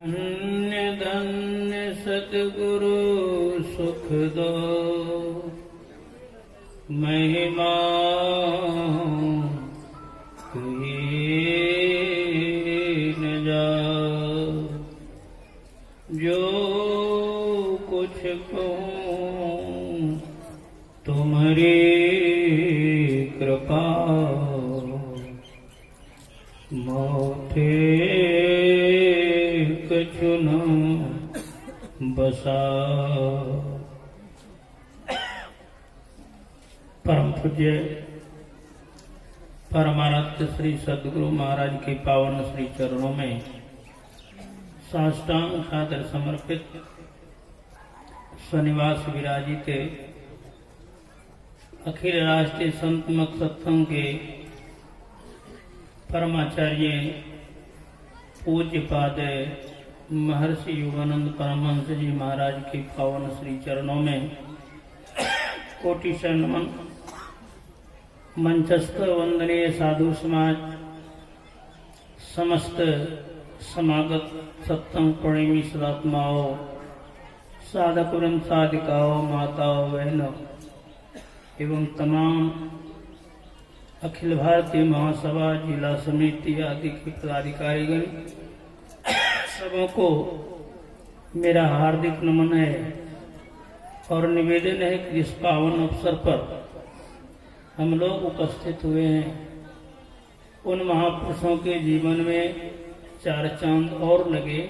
धन्य धन्य सतगुरु सुख दो, महिमा कीन जाओ। जो कुछ कहूँ तुम्हारी कृपा, मोठे कछु न बसा। परम पूज्य परमाराध्य श्री सद्गुरु महाराज के पावन श्री चरणों में साष्टांग सादर समर्पित स्वनिवास विराजित अखिल राष्ट्रीय संत मत सत्संग के परमाचार्य पूज्य पाद महर्षि योगानंद परमहंस जी महाराज के पावन श्री चरणों में कोटि नमन। मंचस्थ वंदनीय साधु समाज, समस्त समागत सत्संग प्रेमी सदात्माओं, साधक वृंद, साधिकाओं, माताओं, बहनों एवं तमाम अखिल भारतीय महासभा जिला समिति आदि के पदाधिकारीगण, सबों को मेरा हार्दिक नमन है और निवेदन है कि इस पावन अवसर पर हम लोग उपस्थित हुए हैं। उन महापुरुषों के जीवन में चार चांद और लगे,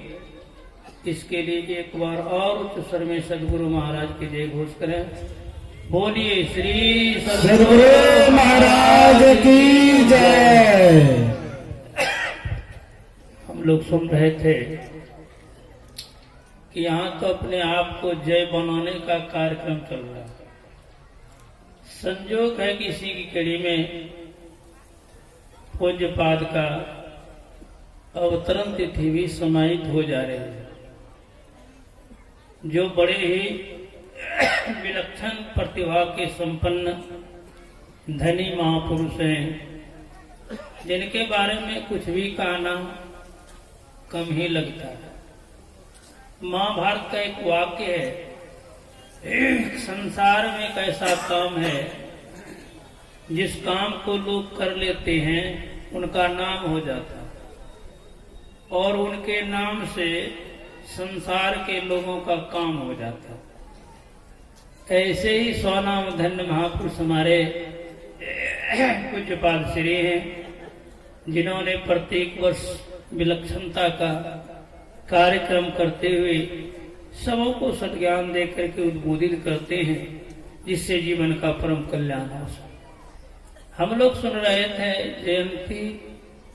इसके लिए एक बार और उच्च स्वर में सद्गुरु महाराज के जय घोष करें। बोलिए श्री सद्गुरु महाराज की जय। हम लोग सुन रहे थे कि यहाँ तो अपने आप को जय बनाने का कार्यक्रम चल रहा है। संजोग है कि इसी की कड़ी में पूज्यपाद का अवतरण तिथि भी समाहित हो जा रही है। जो बड़े ही विलक्षण प्रतिभा के संपन्न धनी महापुरुष हैं, जिनके बारे में कुछ भी कहना कम ही लगता है। महाभारत का एक वाक्य है, संसार में एक ऐसा काम है जिस काम को लोग कर लेते हैं उनका नाम हो जाता है और उनके नाम से संसार के लोगों का काम हो जाता है। ऐसे ही स्वनाम धन्य महापुरुष हमारे पूज्यपाद श्री हैं, जिन्होंने प्रत्येक वर्ष विलक्षणता का कार्यक्रम करते हुए सबों को सद्ज्ञान देकर के उद्बोधित करते हैं, जिससे जीवन का परम कल्याण हो सके। हम लोग सुन रहे थे जयंती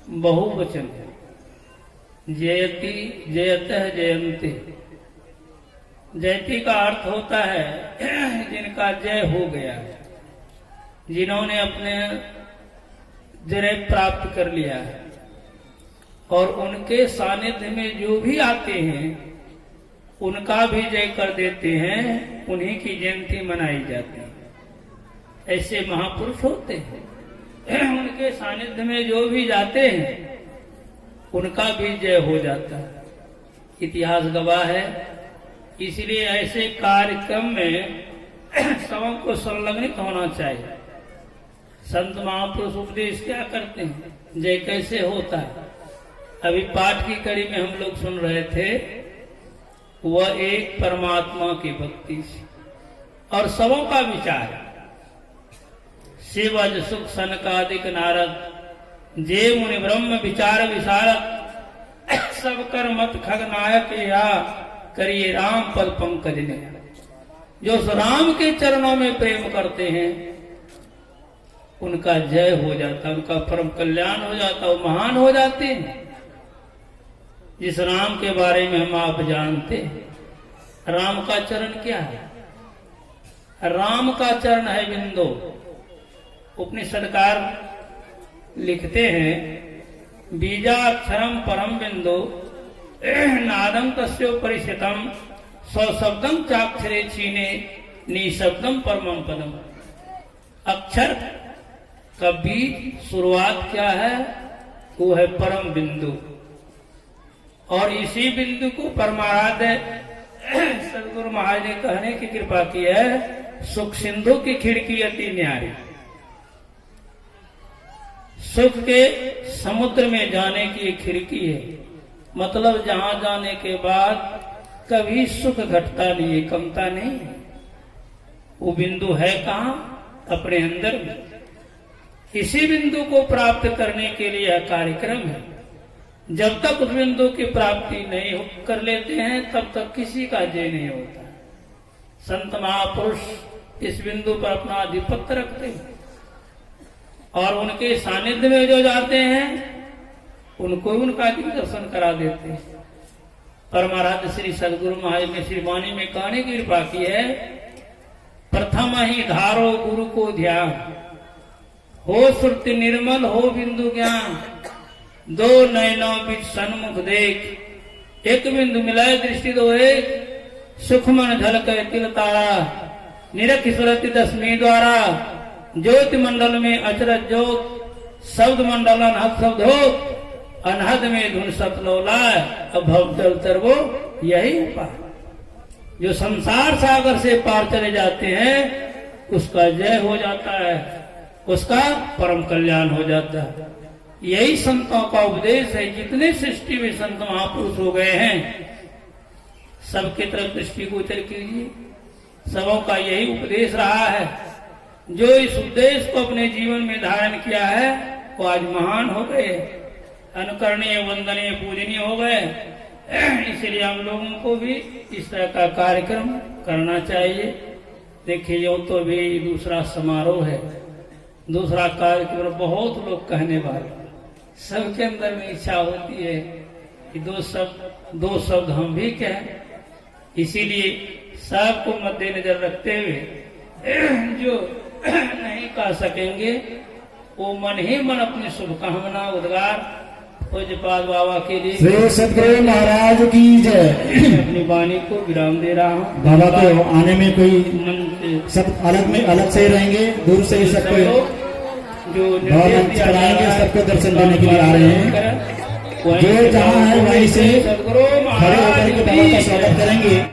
बहुवचन है, जयति जयतः जयंती। जयति का अर्थ होता है जिनका जय हो गया, जिन्होंने अपने जय प्राप्त कर लिया है और उनके सानिध्य में जो भी आते हैं उनका भी जय कर देते हैं, उन्हीं की जयंती मनाई जाती है। ऐसे महापुरुष होते हैं, उनके सानिध्य में जो भी जाते हैं उनका भी जय हो जाता है। इतिहास गवाह है। इसलिए ऐसे कार्यक्रम में सबों को संलग्नित होना चाहिए। संत महापुरुष उपदेश क्या करते हैं, जय कैसे होता है। अभी पाठ की कड़ी में हम लोग सुन रहे थे, वह एक परमात्मा की भक्ति से और सबों का विचार। शिव अज सुख सनकादिक नारद, जे मुनि ब्रह्म विचार विशारद, सब कर मत खगनायक या करिए राम पद पंकज ने। जो राम के चरणों में प्रेम करते हैं उनका जय हो जाता, उनका परम कल्याण हो जाता, वो महान हो जाते हैं। जिस राम के बारे में हम आप जानते हैं, राम का चरण क्या है? राम का चरण है बिंदु। उपनिषदकार लिखते हैं, बीजाक्षरम परम बिंदु नादम तस्यो परिषितम स्वशब्दम चाक्षरे छीने निशब्दम परमम पदम। अक्षर का बीज शुरुआत क्या है? वो है परम बिंदु। और इसी बिंदु को परमाराध्य सदगुरु महाराज ने कहने की कृपा की है, सुख सिंधु की खिड़की अति न्यारी। सुख के समुद्र में जाने की एक खिड़की है, मतलब जहां जाने के बाद कभी सुख घटता नहीं है, कमता नहीं है। वो बिंदु है कहां? अपने अंदर में। इसी बिंदु को प्राप्त करने के लिए यह कार्यक्रम है। जब तक उस बिंदु की प्राप्ति नहीं कर लेते हैं तब तक किसी का जय नहीं होता। संत महापुरुष इस बिंदु पर अपना आधिपत्य रखते हैं और उनके सानिध्य में जो जाते हैं उनको उनका दर्शन करा देते हैं। परमाराध्य श्री सदगुरु महाराज ने श्री वाणी में कहने की कृपा की है, प्रथम ही धारो गुरु को ध्यान, हो श्रुति निर्मल हो बिंदु ज्ञान, दो नयनों बीच सन्मुख देख, एक बिंदु मिलाए दृष्टि दो एक, सुख मन झलके तिल तारा, निरख सुरति दसवीं द्वारा, ज्योति मंडल में अचरज जोत, शब्द मंडल अनहद शब्द हो, अनहद में धुन सतलोलाय, अब भव जल तरवो यही उपाय। जो संसार सागर से पार चले जाते हैं उसका जय हो जाता है, उसका परम कल्याण हो जाता है। यही संतों का उपदेश है। जितने सृष्टि में संत महापुरुष हो गए हैं सबके तरफ दृष्टि गोचर कीजिए, सबों का यही उपदेश रहा है। जो इस उपदेश को अपने जीवन में धारण किया है वो आज महान हो गए, अनुकरणीय वंदनीय पूजनीय हो गए। इसलिए हम लोगों को भी इस तरह का कार्यक्रम करना चाहिए। देखिए यो तो भी दूसरा समारोह है, दूसरा कार्यक्रम, बहुत लोग कहने वाले, सबके अंदर में इच्छा होती है कि दो शब्द हम भी कहें। इसीलिए सबको मद्देनजर रखते हुए जो नहीं कह सकेंगे वो मन ही मन अपनी शुभकामना उद्गार पूज्यपाद बाबा के लिए श्री सदगुरु महाराज की जय। अपनी वाणी को विराम दे रहा हूँ। बाबा को आने में कोई मन सब अलग से ही रहेंगे, दूर से ही सबको जो कराएंगे, सबको दर्शन देने के लिए आ रहे हैं। जो जहाँ है वहीं से खड़े होकर के बाबा का स्वागत करेंगे।